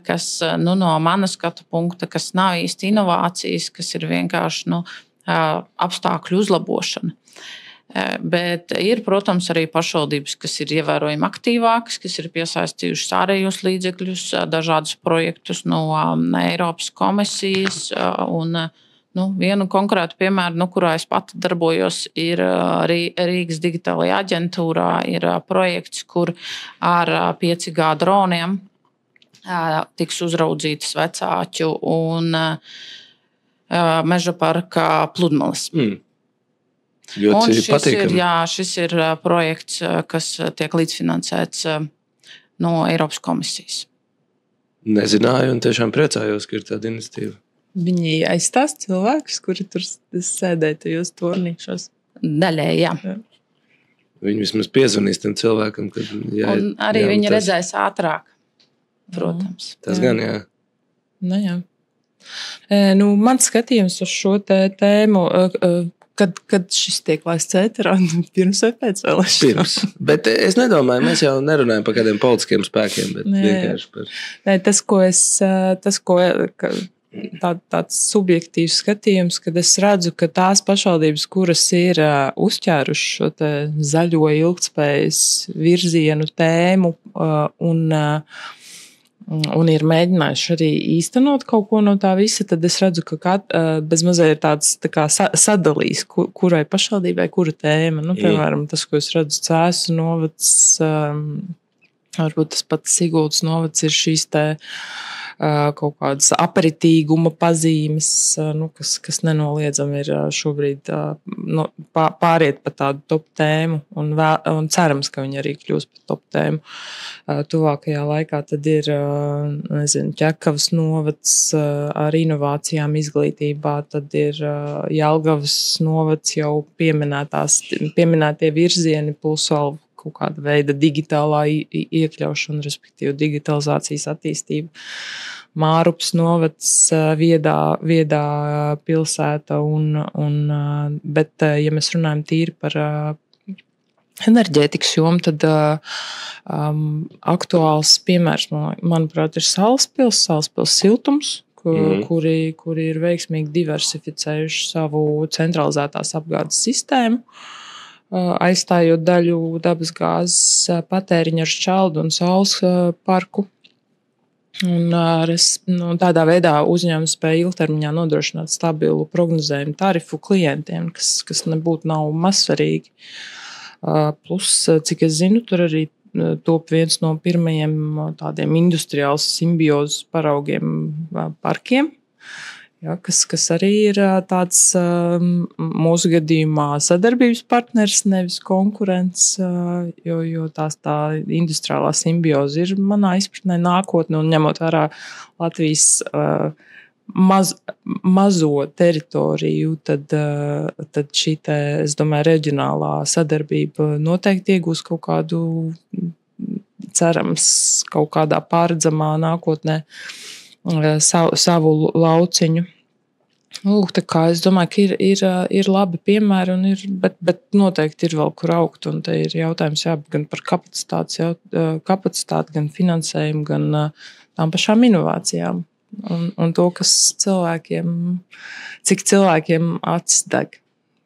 kas no manas skatu punkta, kas nav īsti inovācijas, kas ir vienkārši apstākļu uzlabošana. Bet ir, protams, arī pašvaldības, kas ir ievērojami aktīvākas, kas ir piesaistījušas ārējos līdzekļus, dažādus projektus no Eiropas komisijas. Vienu konkrētu piemēru, kurā es pati darbojos, ir Rīgas digitālajā aģentūrā. Ir projekts, kur ar 5G droniem tiks uzraudzītas vecāķu un meža parka pludmales. Šis ir projekts, kas tiek līdzfinansēts no Eiropas komisijas. Nezināju un tiešām priecājos, ka ir tāda iniciatīva. Viņi aizstās cilvēkus, kuri tur sēdēja tajos tornīšos? Daļēji, jā. Viņi vismaz piezvanīs tam cilvēkam, kad un arī viņi redzēs ātrāk, protams. Tas gan, jā. Jā. Mans skatījums uz šo tēmu, kad šis tiek laists ēterā, pirms vai pēc vēlēšanām? Pirms. Bet es nedomāju, mēs jau nerunājam par kādiem politiskiem spēkiem, bet vienkārši par... Tāds subjektīvs skatījums, kad es redzu, ka tās pašvaldības, kuras ir uzķēruši šo te zaļo ilgtspējas virzienu tēmu un ir mēģinājuši arī īstenot kaut ko no tā visa, tad es redzu, ka bezmazliet ir tāds tā kā sadalījis, kurai pašvaldībai, kura tēma. Piemēram, tas, ko es redzu Cēsu novads, varbūt tas pats Siguldas novads ir šīs te kaut kādas aperitīguma pazīmes, kas nenoliedzami ir šobrīd pāriet pa tādu top tēmu un cerams, ka viņi arī kļūs par top tēmu tuvākajā laikā. Tad ir, Ķekavas novads ar inovācijām izglītībā, tad ir Jelgavas novads jau pieminētie virzieni plus vēl kaut kāda veida digitālā iekļaušana, respektīvi digitalizācijas attīstība. Mārups novads, viedā pilsēta, bet, ja mēs runājam tīri par enerģētikas jomu, tad aktuāls piemērs, manuprāt, ir Salaspils siltums, kuri ir veiksmīgi diversificējuši savu centralizētās apgādes sistēmu, aizstājot daļu dabasgāzes patēriņu ar šķeldu un saules parku. Un tādā veidā uzņēmums spēja ilgtermiņā nodrošināt stabilu prognozējumu tarifu klientiem, kas nebūtu nav mazsvarīgi. Plus, cik es zinu, tur arī top viens no pirmajiem tādiem industriāls simbiozes paraugiem parkiem. Ja, kas arī ir tāds mūsu gadījumā sadarbības partners, nevis konkurents, jo tā industriālā simbioze ir manā izpratnē nākotne, un ņemot vērā Latvijas mazo teritoriju, tad šī te, es domāju, reģionālā sadarbība noteikti iegūs kaut kādu, cerams, kaut kādā pārredzamā nākotnē savu lauciņu. Tā kā es domāju, ka ir labi piemēri, bet noteikti ir vēl kur augt. Un te ir jautājums gan par kapacitāti, gan finansējumu, gan tām pašām inovācijām. Un to, cik cilvēkiem acis deg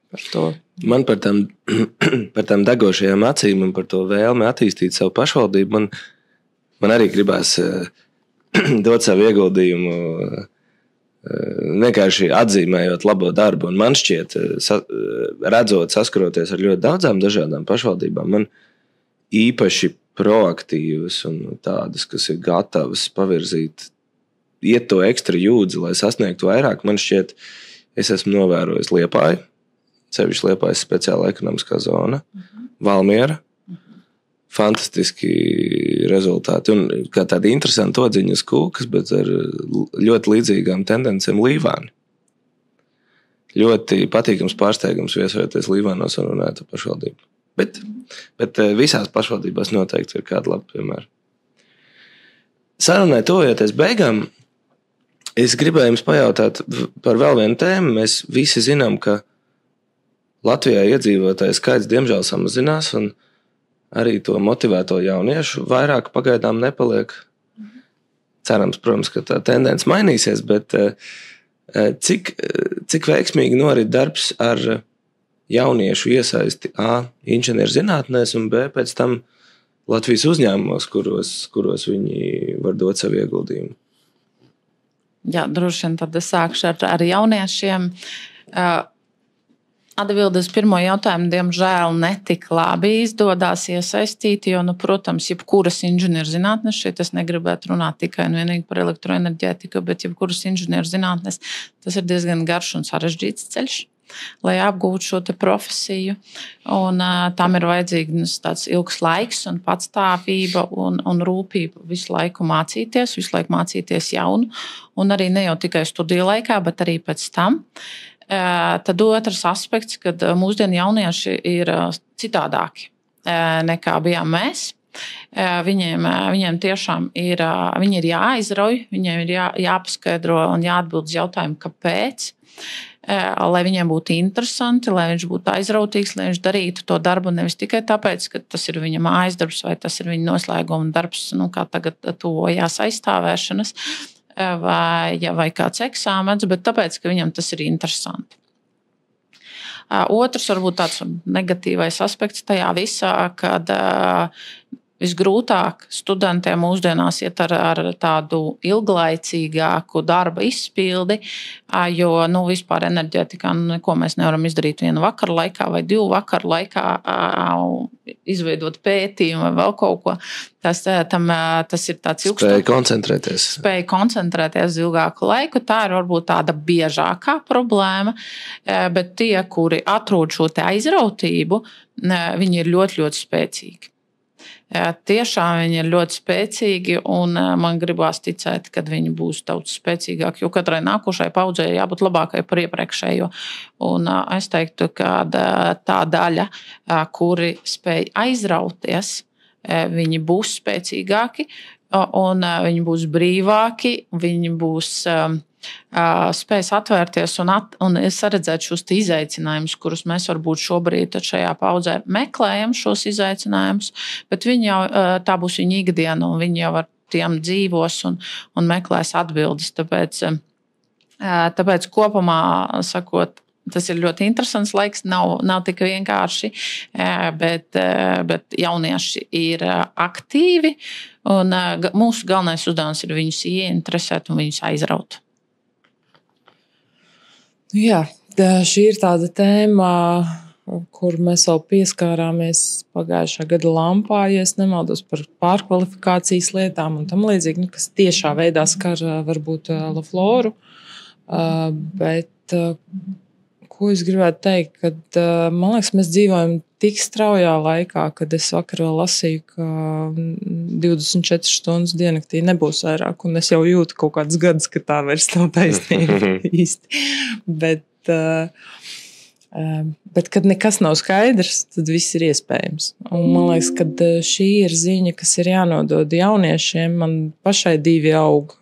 par to. Man par tām degošajām acīm un par to vēlmi attīstīt savu pašvaldību, man arī gribās dot savu ieguldījumu, vienkārši atzīmējot labo darbu. Un man šķiet, redzot, saskaroties ar ļoti daudzām dažādām pašvaldībām, man īpaši proaktīvas un tādas, kas ir gatavas pavirzīt, iet to ekstra jūdzi, lai sasniegtu vairāk. Man šķiet, es esmu novērojis Liepāju, sevišķi Liepājas speciāla ekonomiskā zona, Valmiera. Fantastiski rezultāti. Un kā tādi interesanti odziņu uz kūkas, bet ar ļoti līdzīgām tendencēm Līvāni. Ļoti patīkams pārsteigums viesojoties Līvānos un runāt par pašvaldību. Bet visās pašvaldībās noteikti ir kāda laba piemēra. Sarunai tojoties beigām, es gribēju jums pajautāt par vēl vienu tēmu. Mēs visi zinām, ka Latvijā iedzīvotāju skaits diemžēl samazinās un arī to motivēto jauniešu vairāk pagaidām nepaliek. Cerams, protams, ka tā tendence mainīsies, bet Cik veiksmīgi norit darbs ar jauniešu iesaisti A inženierzinātnēs un B pēc tam Latvijas uzņēmumos, kuros viņi var dot savu ieguldījumu? Jā, droši vien tad es sākšu ar jauniešiem. Atbildes pirmo jautājumu, diemžēl, netik labi izdodas iesaistīt, jo, protams, jebkuras inženierzinātnes, šeit es negribētu runāt tikai un vienīgi par elektroenerģētiku, bet jebkuras inženierzinātnes, tas ir diezgan garš un sarežģīts ceļš, lai apgūtu šo profesiju. Un, tam ir vajadzīgs tāds ilgs laiks un patstāvība un rūpība visu laiku mācīties jaunu, un arī ne jau tikai studiju laikā, bet arī pēc tam. Tad otrs aspekts, kad mūsdienu jaunieši ir citādāki nekā bijām mēs. Viņiem tiešām ir jāizrauj, viņiem ir jāpaskaidro un jāatbild uz jautājumu, kāpēc. Lai viņiem būtu interesanti, lai viņš būtu aizrautīgs, lai viņš darītu to darbu nevis tikai tāpēc, ka tas ir viņa mājas darbs vai tas ir viņa noslēguma darbs, kā tagad tuvojās aizstāvēšanas, vai kāds eksāmens, bet tāpēc, ka viņam tas ir interesanti. Otrs varbūt tāds negatīvais aspekts tajā visā, kad visgrūtāk studentiem mūsdienās iet ar tādu ilglaicīgāku darba izpildi, jo vispār enerģētikā neko mēs nevaram izdarīt vienu vakaru laikā vai 2 vakaru laikā, izveidot pētījumu vai vēl kaut ko. Tas ir tāds ilgstošs. Spēja koncentrēties ilgāku laiku. Tā ir varbūt tāda biežākā problēma, bet tie, kuri atrod šo aizrautību, viņi ir ļoti, ļoti spēcīgi. Tiešām viņi ir ļoti spēcīgi, un man gribās ticēt, ka viņi būs daudz spēcīgāki, jo katrai nākošai paudzei jābūt labākai par iepriekšējo. Un es teiktu, ka tā daļa, kuri spēj aizrauties, viņi būs spēcīgāki, un viņi būs brīvāki, viņi būs spēs atvērties un saredzēt šos izaicinājumus, kurus mēs varbūt šobrīd šajā paudzē meklējam šos izaicinājumus, bet viņi jau, tā būs viņa ikdiena, un viņi jau ar tiem dzīvos un meklēs atbildes. Tāpēc kopumā sakot, tas ir ļoti interesants laiks, nav tik vienkārši, bet jaunieši ir aktīvi, un mūsu galvenais uzdevums ir viņus ieinteresēt un viņus aizraut. Jā, šī ir tāda tēma, kur mēs vēl pieskārāmies pagājušā gada lampā, ja es nemaldos, par pārkvalifikācijas lietām un tam līdzīgi, kas tiešā veidā skar varbūt Lafloru. Bet ko es gribētu teikt, kad man liekas, mēs dzīvojam tik straujā laikā, kad es vakar vēl lasīju, ka 24 stundas diennaktī nebūs vairāk, un es jau jūtu kaut kādus gadus, ka tā vairs nav taisnība īsti. Bet, kad nekas nav skaidrs, tad viss ir iespējams. Un man liekas, ka šī ir ziņa, kas ir jānodod jauniešiem. Man pašai 2 aug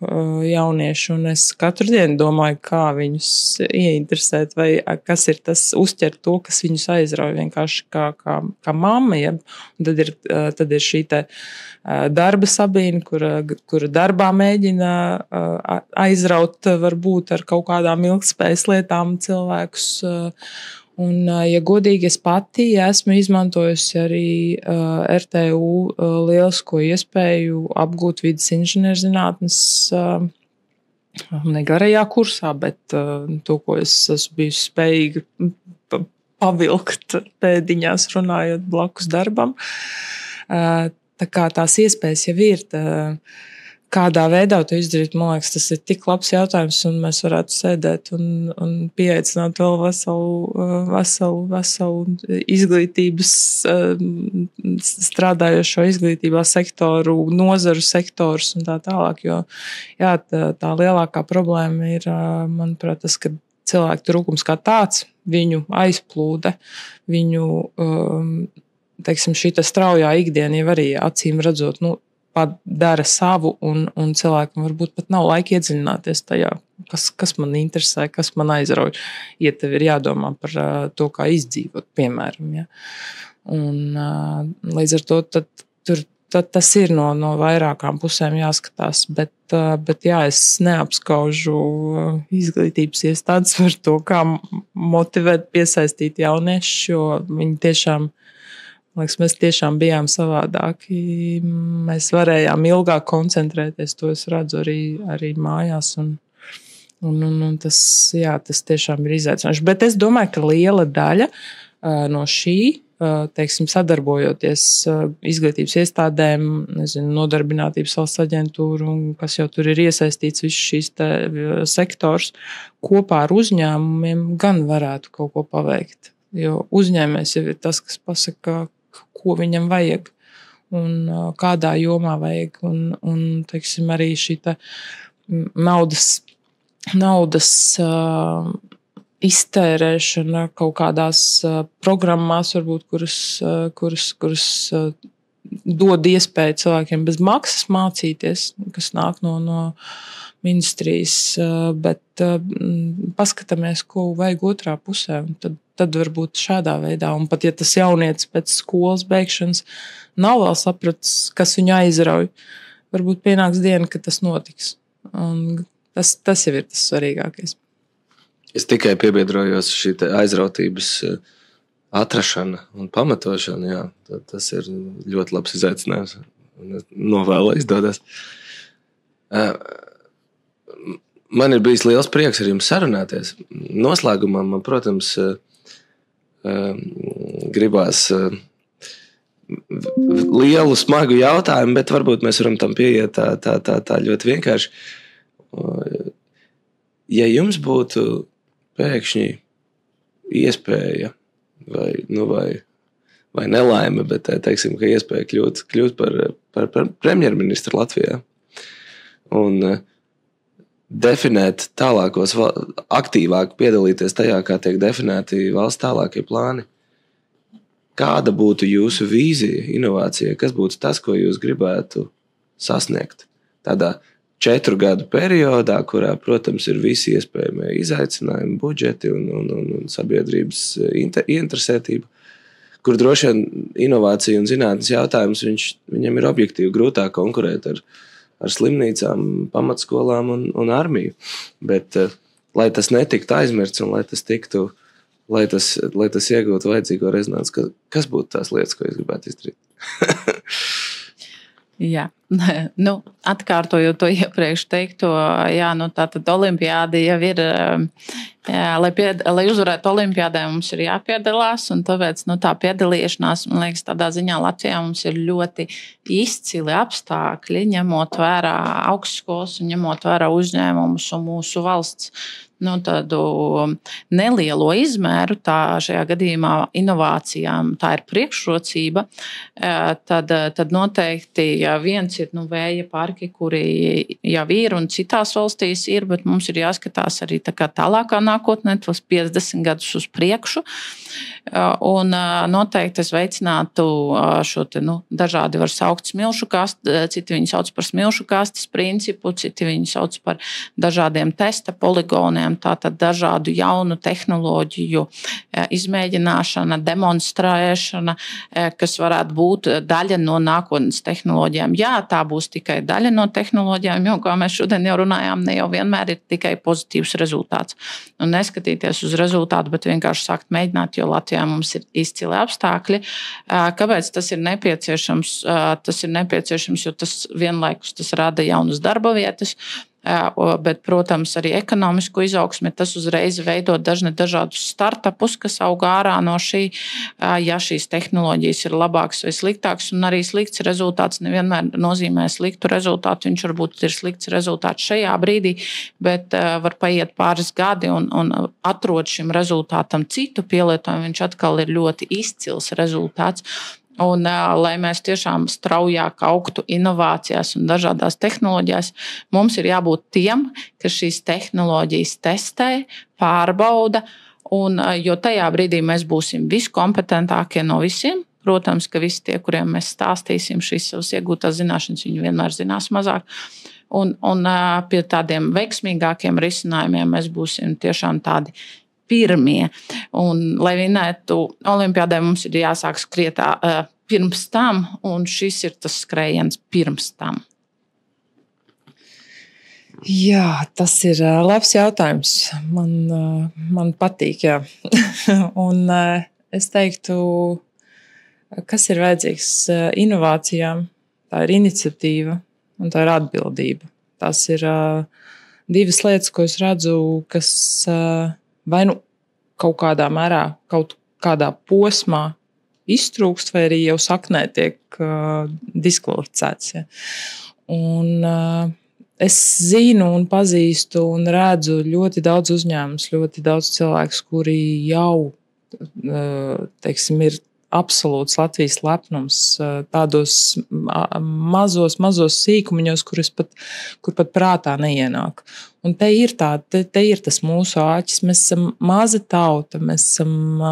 jaunieši, un es katru dienu domāju, kā viņus ieinteresēt, vai kas ir tas uzķert to, kas viņus aizrauj vienkārši kā mamma. Ja? Un tad ir šī te darba Sabīna, kura darbā mēģina aizraut varbūt ar kaut kādām ilgspējas lietām cilvēkus. Un, ja godīgi, es pati esmu izmantojusi arī RTU lielisko iespēju apgūt vides inženierzinātnes ne garajā kursā, bet to, ko es esmu bijusi spējīga pavilkt pēdiņās, runājot blakus darbam. Tā kā tās iespējas jau ir. Kādā veidā to izdarīt, man liekas, tas ir tik labs jautājums, un mēs varētu sēdēt un pieaicināt vēl veselu izglītības, strādājošo izglītībā sektoru, nozaru sektors un tā tālāk, jo jā, tā lielākā problēma ir, manuprāt, tas, ka cilvēku trūkums kā tāds, viņu aizplūde, viņu, teiksim, šī straujā ikdiena jau arī acīm redzot, dara savu, un cilvēkam varbūt pat nav laika iedziļināties tajā, kas man interesē, kas man aizrauj. Ja tev ir jādomā par to, kā izdzīvot, piemēram. Ja? Un līdz ar to tur tas ir no vairākām pusēm jāskatās, bet jā, es neapskaužu izglītības iestādes par to, kā motivēt, piesaistīt jauniešus, jo viņi tiešām, liekas, mēs tiešām bijām savādāki. Mēs varējām ilgāk koncentrēties, to es redzu arī mājās, un tas tiešām ir izaicinājums. Bet es domāju, ka liela daļa no šī, teiksim, sadarbojoties izglītības iestādēm, nodarbinātības valsts aģentūru, un kas jau tur ir iesaistīts viss šīs sektors, kopā ar uzņēmumiem gan varētu kaut ko paveikt. Jo uzņēmējs jau ir tas, kas pasaka, ko viņam vajag un kādā jomā vajag. Un teiksim, arī šī naudas iztērēšana kaut kādās programmās, varbūt, kuras dod iespēju cilvēkiem bez maksas mācīties, kas nāk no ministrijas, bet paskatāmies, ko vajag otrā pusē. Tad varbūt šādā veidā. Un pat ja tas jaunietis pēc skolas beigšanas nav vēl sapratis, kas viņu aizrauj, varbūt pienāks diena, kad tas notiks. Un tas jau ir tas svarīgākais. Es tikai piebiedrojos šī aizrautības atrašana un pamatošana. Jā, tas ir ļoti labs izaicinājums. Novēlu izdodas. Man ir bijis liels prieks ar jums sarunāties. Noslēgumā man, protams, gribās lielu, smagu jautājumu, bet varbūt mēs varam tam pieiet tā ļoti vienkārši. Ja jums būtu pēkšņi iespēja vai nelaime, bet teiksim, ka iespēja kļūt par premjerministru Latvijā un definēt tālākos, aktīvāk piedalīties tajā, kā tiek definēti valsts tālākie plāni. Kāda būtu jūsu vīzija, inovācija? Kas būtu tas, ko jūs gribētu sasniegt? Tādā 4 gadu periodā, kurā, protams, ir visi iespējamie izaicinājumi, budžeti un sabiedrības ieinteresētība, kur droši vien inovācija un zinātnes jautājums viņam ir objektīvi grūtāk konkurēt ar slimnīcām, pamatskolām un armiju. Bet, lai tas netiktu aizmirsts un lai tas iegūtu vajadzīgo rezonanci, kas būtu tās lietas, ko jūs gribētu izdarīt? Jā, atkārtojot to iepriekš teikto, tātad olimpiāda jau ir, lai uzvarētu olimpiādē, mums ir jāpiedalās, un tāpēc tā piedalīšanās, man liekas, tādā ziņā Latvijā mums ir ļoti izcili apstākļi, ņemot vērā augstskolas un ņemot vērā uzņēmumus un mūsu valsts tādu nelielo izmēru, tā šajā gadījumā inovācijām tā ir priekšrocība, tad noteikti viens ir vēja parki, kuri jau ir un citās valstīs ir, bet mums ir jāskatās arī tālākā nākotnē, tos 50 gadus uz priekšu. Un noteikti es veicinātu šo dažādi var saukt smilšu kastu, citi viņu sauc par smilšu kastes principu, citi viņu sauc par dažādiem testa poligoniem, tātad dažādu jaunu tehnoloģiju izmēģināšana, demonstrēšana, kas varētu būt daļa no nākotnes tehnoloģijām. Jā, tā būs tikai daļa no tehnoloģijām, jo, kā mēs šodien jau runājām, ne jau vienmēr ir tikai pozitīvs rezultāts. Un neskatīties uz rezultātu, bet vienkārši sākt mēģināt, jo Latvijā mums ir izcili apstākļi. Kāpēc tas ir nepieciešams? Tas ir nepieciešams, jo tas vienlaikus tas rada jaunas darba vietas, bet, protams, arī ekonomisko izaugsmi. Tas uzreiz veido dažādus startupus, kas aug ārā no šī, ja šīs tehnoloģijas ir labākas vai sliktākas, un arī slikts rezultāts nevienmēr nozīmē sliktu rezultātu. Viņš varbūt ir slikts rezultāts šajā brīdī, bet var paiet pāris gadi un atrod šim rezultātam citu pielietojumu. Viņš atkal ir ļoti izcils rezultāts. Un, lai mēs tiešām straujāk augtu inovācijās un dažādās tehnoloģijās, mums ir jābūt tiem, kas šīs tehnoloģijas testē, pārbauda, jo tajā brīdī mēs būsim viskompetentākie no visiem. Protams, ka visi tie, kuriem mēs stāstīsim šīs savas iegūtās zināšanas, viņi vienmēr zinās mazāk. Un pie tādiem veiksmīgākiem risinājumiem mēs būsim tiešām tādi pirmie. Un, lai vinētu olimpiādē, mums ir jāsāk skriet pirms tam, un šis ir tas skrējiens pirms tam? Jā, tas ir labs jautājums. Man patīk, jā. Un es teiktu, kas ir vajadzīgs inovācijām? Tā ir iniciatīva un tā ir atbildība. Tās ir divas lietas, ko es redzu, kas vai nu kaut kādā mērā, kaut kādā posmā iztrūkst, vai arī jau saknē tiek diskvalificēts. Ja. Un es zinu un pazīstu un redzu ļoti daudz uzņēmumus, ļoti daudz cilvēkus, kuri jau, teiksim, ir absolūts Latvijas lepnums tādos mazos sīkumiņos, kur pat prātā neienāk. Un te ir tas mūsu āķis. Mēs esam maza tauta, mēs esam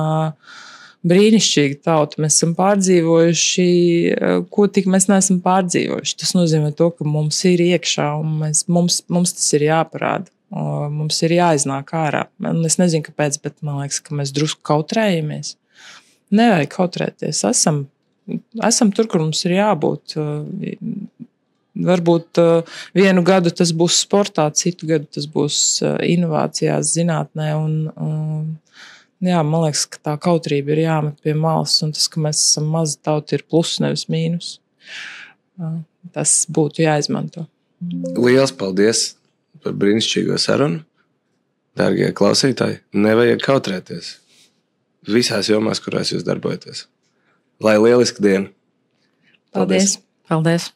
brīnišķīga tauta. Mēs esam pārdzīvojuši, ko tik mēs neesam pārdzīvojuši. Tas nozīmē to, ka mums ir iekšā un mums tas ir jāparāda. Mums ir jāiznāk ārā. Es nezinu, kāpēc, bet man liekas, ka mēs drusku kautrējamies. Nevajag kautrēties. Esam tur, kur mums ir jābūt. Varbūt vienu gadu tas būs sportā, citu gadu tas būs inovācijās, zinātnē. Jā, man liekas, ka tā kautrība ir jāmet pie malas, un tas, ka mēs esam maza tauta, ir plus, nevis mīnus. Tas būtu jāizmanto. Liels paldies par brīnišķīgo sarunu. Dārgie klausītāji, nevajag kautrēties. Visās jomās, kurās jūs darbojaties. Lai lieliska diena! Paldies! Paldies!